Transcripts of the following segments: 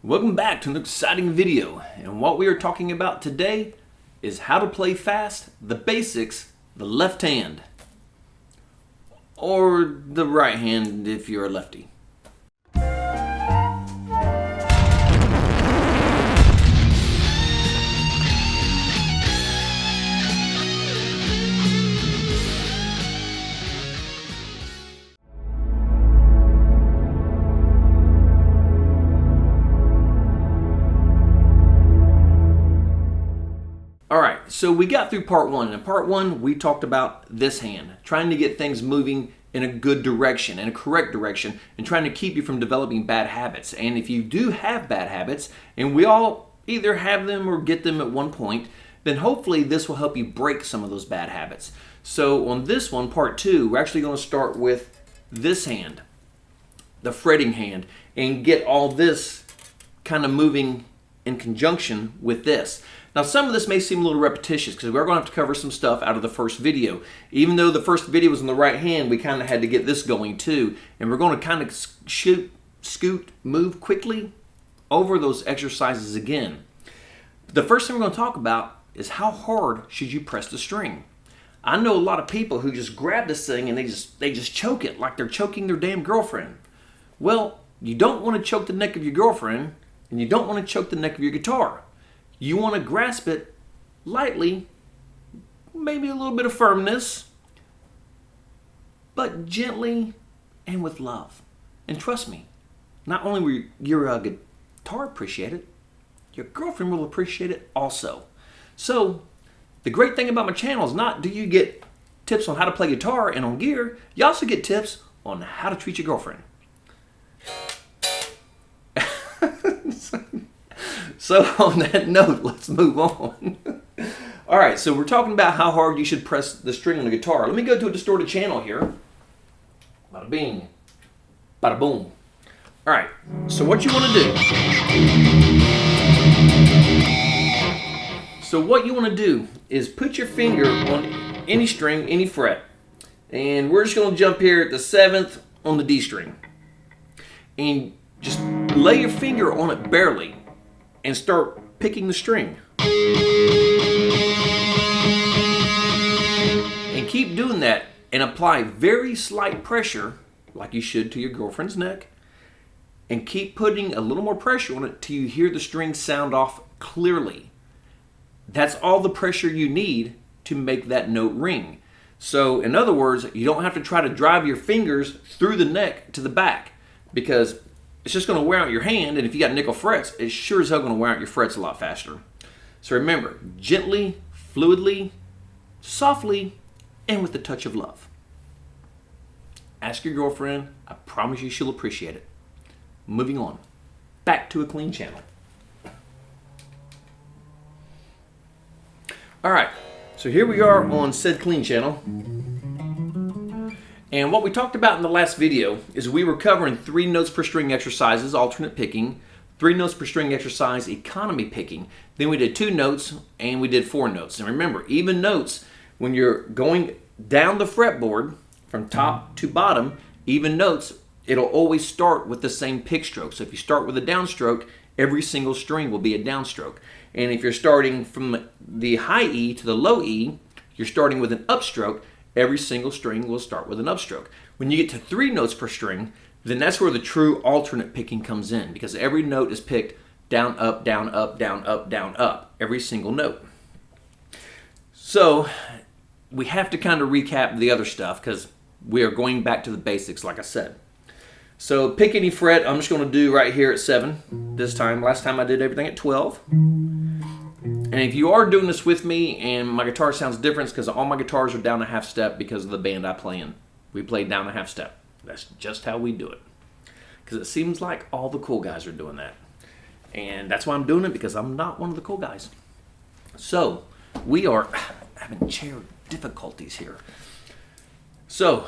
Welcome back to an exciting video, and what we are talking about today is how to play fast, the basics, the left hand, or the right hand if you're a lefty. Alright, so we got through part one. In part one, we talked about this hand, trying to get things moving in a good direction, in a correct direction, and trying to keep you from developing bad habits. And if you do have bad habits, and we all either have them or get them at one point, then hopefully this will help you break some of those bad habits. So on this one, part two, we're actually going to start with this hand, the fretting hand, and get all this kind of moving in conjunction with this. Now some of this may seem a little repetitious because we're going to have to cover some stuff out of the first video. Even though the first video was on the right hand, we kind of had to get this going too. And we're going to kind of scoot, move quickly over those exercises again. The first thing we're going to talk about is how hard should you press the string. I know a lot of people who just grab this thing and they just choke it like they're choking their damn girlfriend. Well, you don't want to choke the neck of your girlfriend, and you don't want to choke the neck of your guitar. You want to grasp it lightly, maybe a little bit of firmness, but gently and with love. And trust me, not only will your guitar appreciate it, your girlfriend will appreciate it also. So, the great thing about my channel is not do you get tips on how to play guitar and on gear, you also get tips on how to treat your girlfriend. So on that note, let's move on. All right, so we're talking about how hard you should press the string on the guitar. Let me go to a distorted channel here. Bada bing, bada boom. All right, so what you want to do. So what you want to do is put your finger on any string, any fret, and we're just going to jump here at the 7th on the D string. And just lay your finger on it barely and start picking the string. And keep doing that and apply very slight pressure, like you should to your girlfriend's neck, and keep putting a little more pressure on it till you hear the string sound off clearly. That's all the pressure you need to make that note ring. So in other words, you don't have to try to drive your fingers through the neck to the back, because it's just going to wear out your hand, and if you got nickel frets, it's sure as hell going to wear out your frets a lot faster. So remember, gently, fluidly, softly, and with a touch of love. Ask your girlfriend. I promise you she'll appreciate it. Moving on. Back to a clean channel. Alright, so here we are on said clean channel. And what we talked about in the last video is we were covering 3 notes per string exercises, alternate picking, 3 notes per string exercise, economy picking. Then we did 2 notes and we did 4 notes. And remember, even notes, when you're going down the fretboard from top to bottom, even notes, it'll always start with the same pick stroke. So if you start with a downstroke, every single string will be a downstroke. And if you're starting from the high E to the low E, you're starting with an upstroke. Every single string will start with an upstroke. When you get to 3 notes per string, then that's where the true alternate picking comes in, because every note is picked down, up, down, up, down, up, down, up, every single note. So we have to kind of recap the other stuff because we are going back to the basics, like I said. So pick any fret. I'm just going to do right here at 7 this time. Last time I did everything at 12. And if you are doing this with me and my guitar sounds different, it's because all my guitars are down a half step because of the band I play in. We play down a half step. That's just how we do it. Because it seems like all the cool guys are doing that. And that's why I'm doing it, because I'm not one of the cool guys. So, we are having chair difficulties here. So,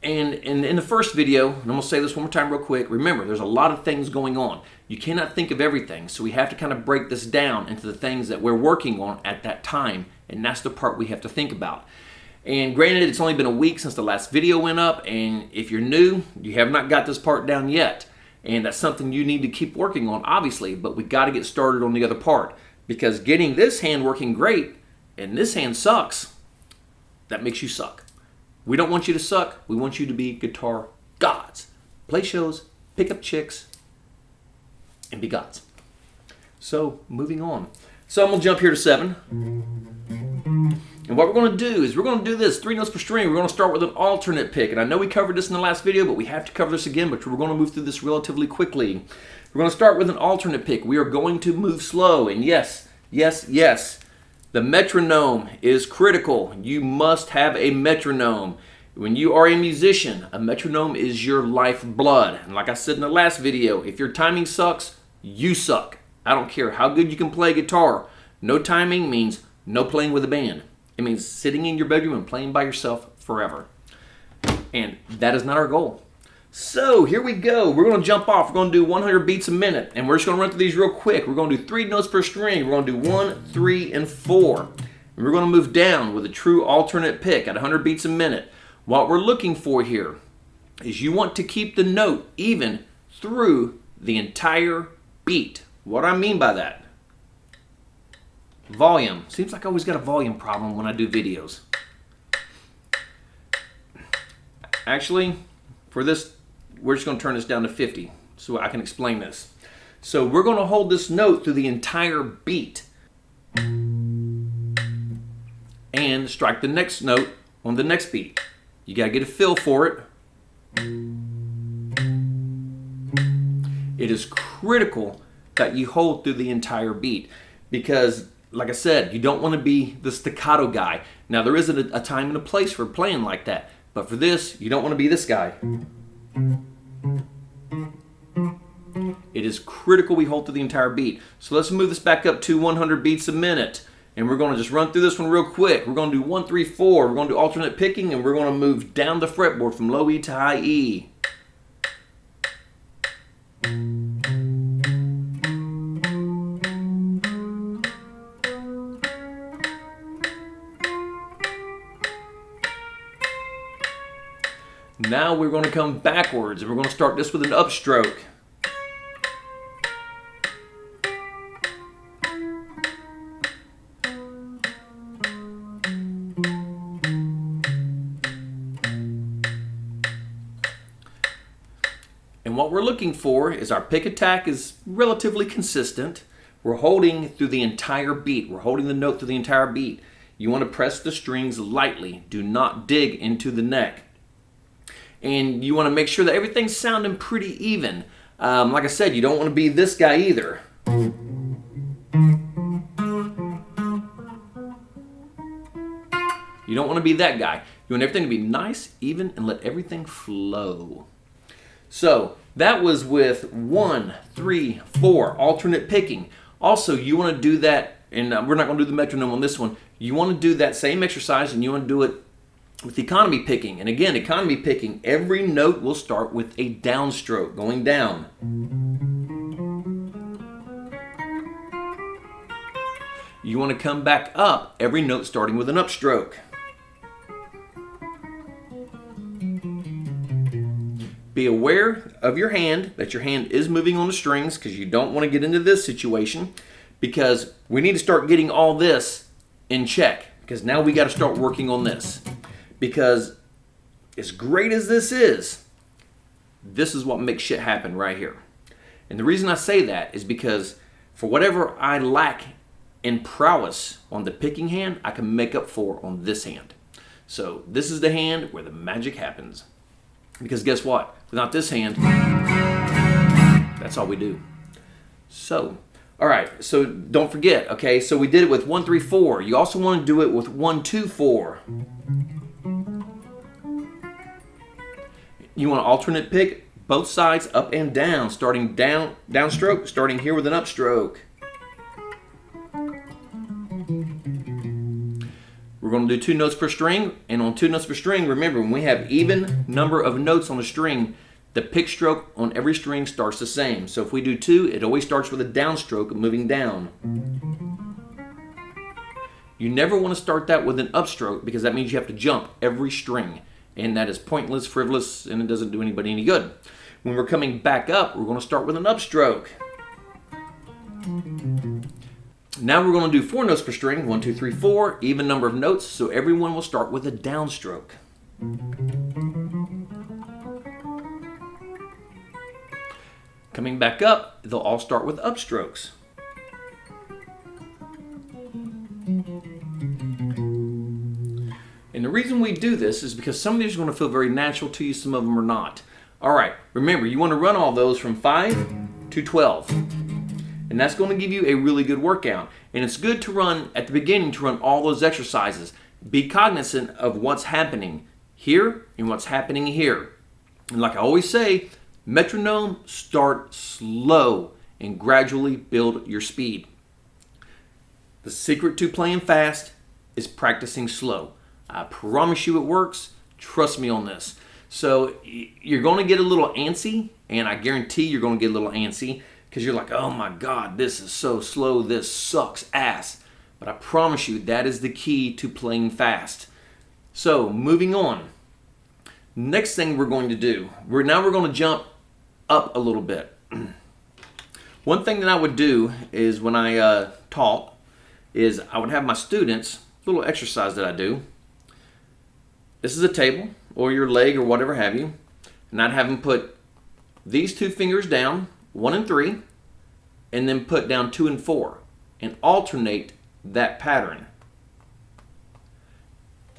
and in the first video, and I'm going to say this one more time real quick, remember, there's a lot of things going on. You cannot think of everything, so we have to kind of break this down into the things that we're working on at that time, and that's the part we have to think about. And granted, it's only been a week since the last video went up, and if you're new, you have not got this part down yet. And that's something you need to keep working on, obviously, but we got to get started on the other part, because getting this hand working great and this hand sucks, that makes you suck. We don't want you to suck. We want you to be guitar gods. Play shows, pick up chicks, and be gods. So, moving on. So I'm going to jump here to 7. And what we're going to do is we're going to do this, 3 notes per string. We're going to start with an alternate pick. And I know we covered this in the last video, but we have to cover this again, but we're going to move through this relatively quickly. We're going to start with an alternate pick. We are going to move slow. And yes, the metronome is critical. You must have a metronome. When you are a musician, a metronome is your lifeblood. And like I said in the last video, if your timing sucks, you suck. I don't care how good you can play guitar. No timing means no playing with a band. It means sitting in your bedroom and playing by yourself forever. And that is not our goal. So here we go. We're going to jump off. We're going to do 100 beats a minute. And we're just going to run through these real quick. We're going to do 3 notes per string. We're going to do 1, 3, and 4. And we're going to move down with a true alternate pick at 100 beats a minute. What we're looking for here is you want to keep the note even through the entire beat. What do I mean by that? Volume. Seems like I always got a volume problem when I do videos. Actually, for this, we're just going to turn this down to 50 so I can explain this. So we're going to hold this note through the entire beat and strike the next note on the next beat. You got to get a feel for it. It is critical that you hold through the entire beat because, like I said, you don't want to be the staccato guy. Now, there is a time and a place for playing like that, but for this, you don't want to be this guy. It is critical we hold through the entire beat. So let's move this back up to 100 beats a minute. And we're going to just run through this one real quick. We're going to do 1, 3, 4. We're going to do alternate picking, and we're going to move down the fretboard from low E to high E. Now we're going to come backwards, and we're going to start this with an upstroke. And what we're looking for is our pick attack is relatively consistent. We're holding through the entire beat. We're holding the note through the entire beat. You want to press the strings lightly. Do not dig into the neck. And you want to make sure that everything's sounding pretty even. Like I said, you don't want to be this guy either. You don't want to be that guy. You want everything to be nice, even, and let everything flow. So that was with 1, 3, 4, alternate picking. Also, you want to do that, and we're not going to do the metronome on this one. You want to do that same exercise, and you want to do it with economy picking. And again, economy picking, every note will start with a downstroke, going down. You want to come back up, every note starting with an upstroke. Be aware of your hand, that your hand is moving on the strings, because you don't want to get into this situation, because we need to start getting all this in check, because now we got to start working on this. Because as great as this is what makes shit happen right here. And the reason I say that is because for whatever I lack in prowess on the picking hand, I can make up for on this hand. So this is the hand where the magic happens. Because guess what? Without this hand, that's all we do. So, all right, so don't forget, okay? So we did it with 1, 3, 4. You also want to do it with 1, 2, 4. You want to alternate pick both sides up and down, starting downstroke, starting here with an upstroke. We're going to do 2 notes per string, and on 2 notes per string, remember, when we have even number of notes on the string, the pick stroke on every string starts the same. So if we do 2, it always starts with a downstroke moving down. You never want to start that with an upstroke, because that means you have to jump every string. And that is pointless, frivolous, and it doesn't do anybody any good. When we're coming back up, we're going to start with an upstroke. Now we're going to do 4 notes per string, 1, 2, 3, 4, even number of notes, so everyone will start with a downstroke. Coming back up, they'll all start with upstrokes. And the reason we do this is because some of these are going to feel very natural to you, some of them are not. All right, remember, you want to run all those from 5 to 12. And that's going to give you a really good workout. And it's good to run, at the beginning, to run all those exercises. Be cognizant of what's happening here and what's happening here. And like I always say, metronome, start slow and gradually build your speed. The secret to playing fast is practicing slow. I promise you it works. Trust me on this. So you're going to get a little antsy, and I guarantee you're going to get a little antsy because you're like, oh my God, this is so slow. This sucks ass. But I promise you that is the key to playing fast. So moving on. Next thing we're going to do, we're going to jump up a little bit. One thing that I would do is when I taught is I would have my students, little exercise that I do. This is a table or your leg or whatever have you. And I'd have them put these 2 fingers down, 1 and 3, and then put down 2 and 4 and alternate that pattern.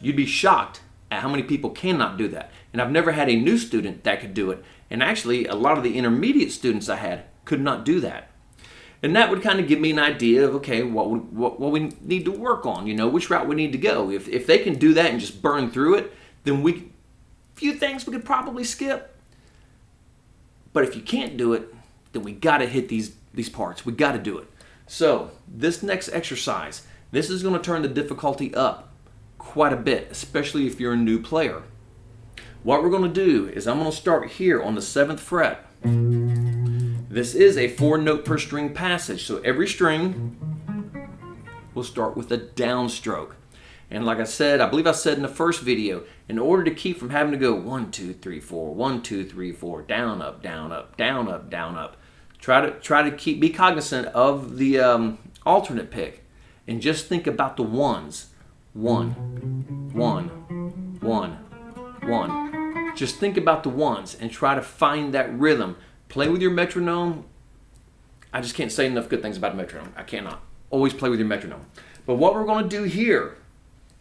You'd be shocked at how many people cannot do that. And I've never had a new student that could do it. And actually, a lot of the intermediate students I had could not do that. And that would kind of give me an idea of, okay, what we need to work on, which route we need to go. If they can do that and just burn through it, then few things we could probably skip. But if you can't do it, then we got to hit these parts. We got to do it. So this next exercise, this is going to turn the difficulty up quite a bit, especially if you're a new player. What we're going to do is I'm going to start here on the 7th fret. This is a 4 note per string passage, so every string will start with a downstroke. And like I said, I believe I said in the first video, in order to keep from having to go 1, 2, 3, 4, 1, 2, 3, 4, down, up, down, up, down, up, down, up. Try to be cognizant of the alternate pick, and just think about the ones. 1, 1, 1, 1. Just think about the ones and try to find that rhythm. Play with your metronome. I just can't say enough good things about a metronome. I cannot. Always play with your metronome. But what we're going to do here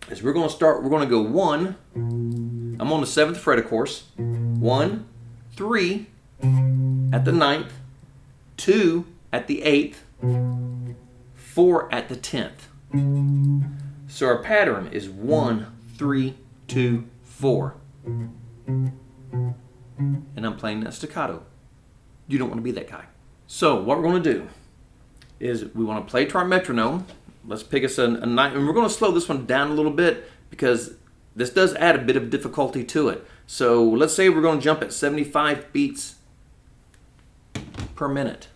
is we're going to go 1. I'm on the 7th fret, of course. 1, 3 at the 9th, 2 at the 8th, 4 at the 10th. So our pattern is 1, 3, 2, 4. And I'm playing that staccato. You don't want to be that guy. So what we're going to do is we want to play to our metronome. Let's pick us a 9, and we're going to slow this one down a little bit because this does add a bit of difficulty to it. So let's say we're going to jump at 75 beats per minute.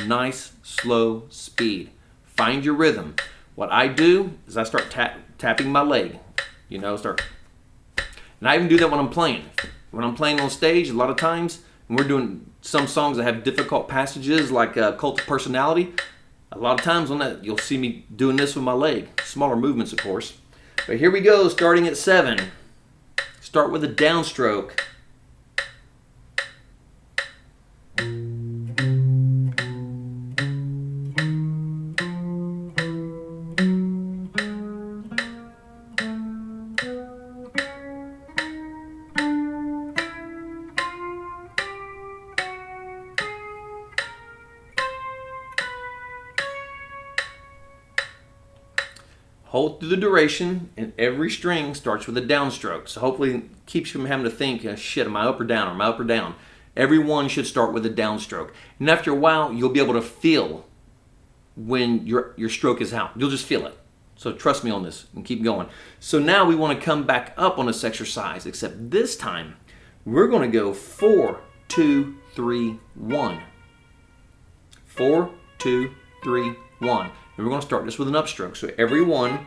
Nice, slow speed. Find your rhythm. What I do is I start tapping my leg. And I even do that when I'm playing. When I'm playing on stage, a lot of times, and we're doing some songs that have difficult passages like Cult of Personality, a lot of times on that, you'll see me doing this with my leg. Smaller movements, of course. But here we go, starting at 7. Start with a downstroke. Hold through the duration, and every string starts with a downstroke. So hopefully it keeps you from having to think, shit, am I up or down? Am I up or down? Every one should start with a downstroke. And after a while, you'll be able to feel when your stroke is out. You'll just feel it. So trust me on this and keep going. So now we want to come back up on this exercise, except this time we're going to go 4, 2, 3, 1. 4, 2, 3, 1. And we're going to start this with an upstroke. So every one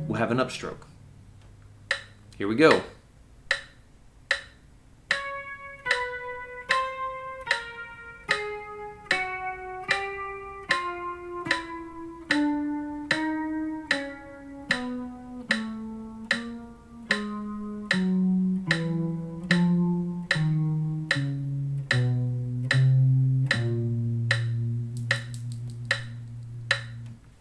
will have an upstroke. Here we go.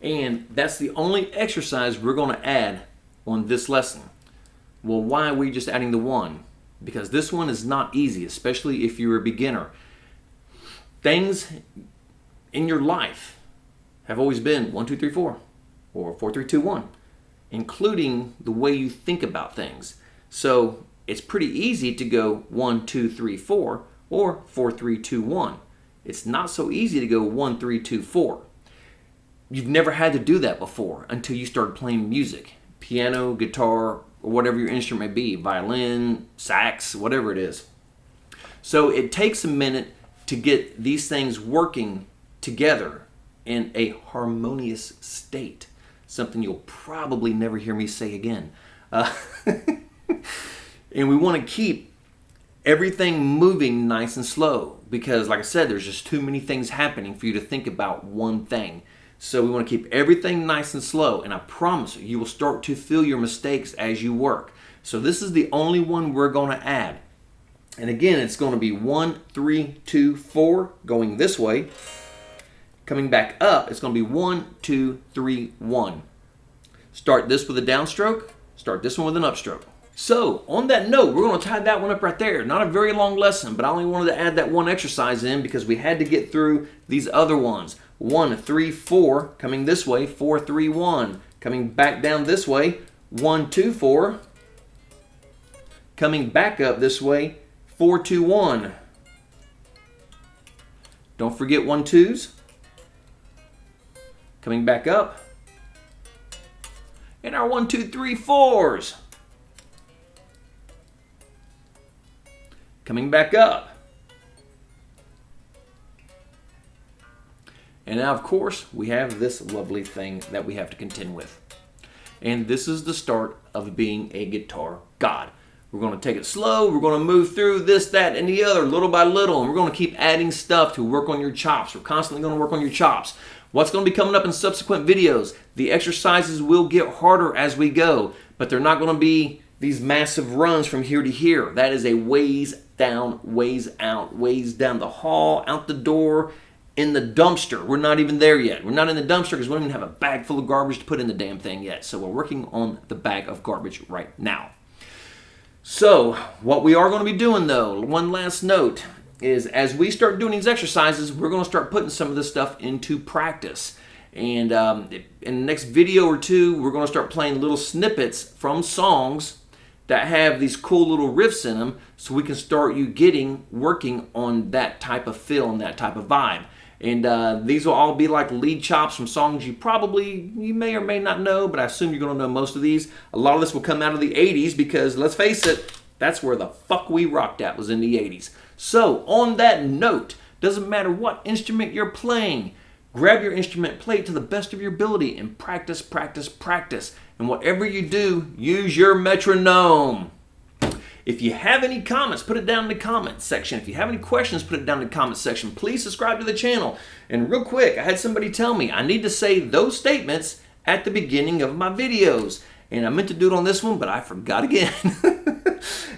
And that's the only exercise we're going to add on this lesson. Well, why are we just adding the 1? Because this one is not easy, especially if you're a beginner. Things in your life have always been 1, 2, 3, 4, or 4, 3, 2, 1, including the way you think about things. So it's pretty easy to go 1, 2, 3, 4, or 4, 3, 2, 1. It's not so easy to go 1, 3, 2, 4. You've never had to do that before until you started playing music, piano, guitar, or whatever your instrument may be, violin, sax, whatever it is. So it takes a minute to get these things working together in a harmonious state, something you'll probably never hear me say again. And we want to keep everything moving nice and slow because, like I said, there's just too many things happening for you to think about one thing. So we want to keep everything nice and slow, and I promise you will start to feel your mistakes as you work. So this is the only one we're going to add. And again, it's going to be 1, 3, 2, 4 going this way. Coming back up, it's going to be 1, 2, 3, 1. Start this with a downstroke, start this one with an upstroke. So on that note, we're going to tie that one up right there. Not a very long lesson, but I only wanted to add that one exercise in because we had to get through these other ones. 1, 3, 4, coming this way, 4, 3, 1. Coming back down this way, 1, 2, 4. Coming back up this way, 4, 2, 1. Don't forget 1, 2s. Coming back up. And our 1, 2, 3, 4s. Coming back up. And now, of course, we have this lovely thing that we have to contend with. And this is the start of being a guitar god. We're going to take it slow. We're going to move through this, that, and the other little by little. And we're going to keep adding stuff to work on your chops. We're constantly going to work on your chops. What's going to be coming up in subsequent videos? The exercises will get harder as we go, but they're not going to be these massive runs from here to here. That is a ways down, ways out, ways down the hall, out the door, in the dumpster. We're not even there yet. We're not in the dumpster because we don't even have a bag full of garbage to put in the damn thing yet. So we're working on the bag of garbage right now. So what we are going to be doing though, one last note, is as we start doing these exercises, we're going to start putting some of this stuff into practice. And in the next video or two, we're going to start playing little snippets from songs that have these cool little riffs in them so we can start working on that type of feel and that type of vibe. And these will all be like lead chops from songs you may or may not know, but I assume you're going to know most of these. A lot of this will come out of the 80s because, let's face it, that's where the fuck we rocked at, was in the 80s. So, on that note, doesn't matter what instrument you're playing, grab your instrument, play it to the best of your ability, and practice, practice, practice. And whatever you do, use your metronome. If you have any comments, put it down in the comments section. If you have any questions, put it down in the comments section. Please subscribe to the channel. And real quick, I had somebody tell me I need to say those statements at the beginning of my videos. And I meant to do it on this one, but I forgot again.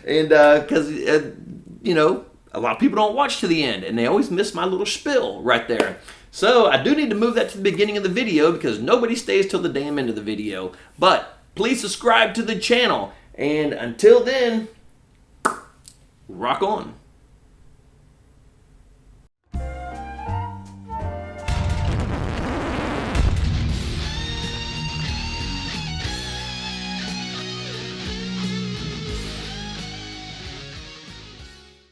And because, you know, a lot of people don't watch to the end, and they always miss my little spiel right there. So I do need to move that to the beginning of the video because nobody stays till the damn end of the video. But please subscribe to the channel. And until then, rock on.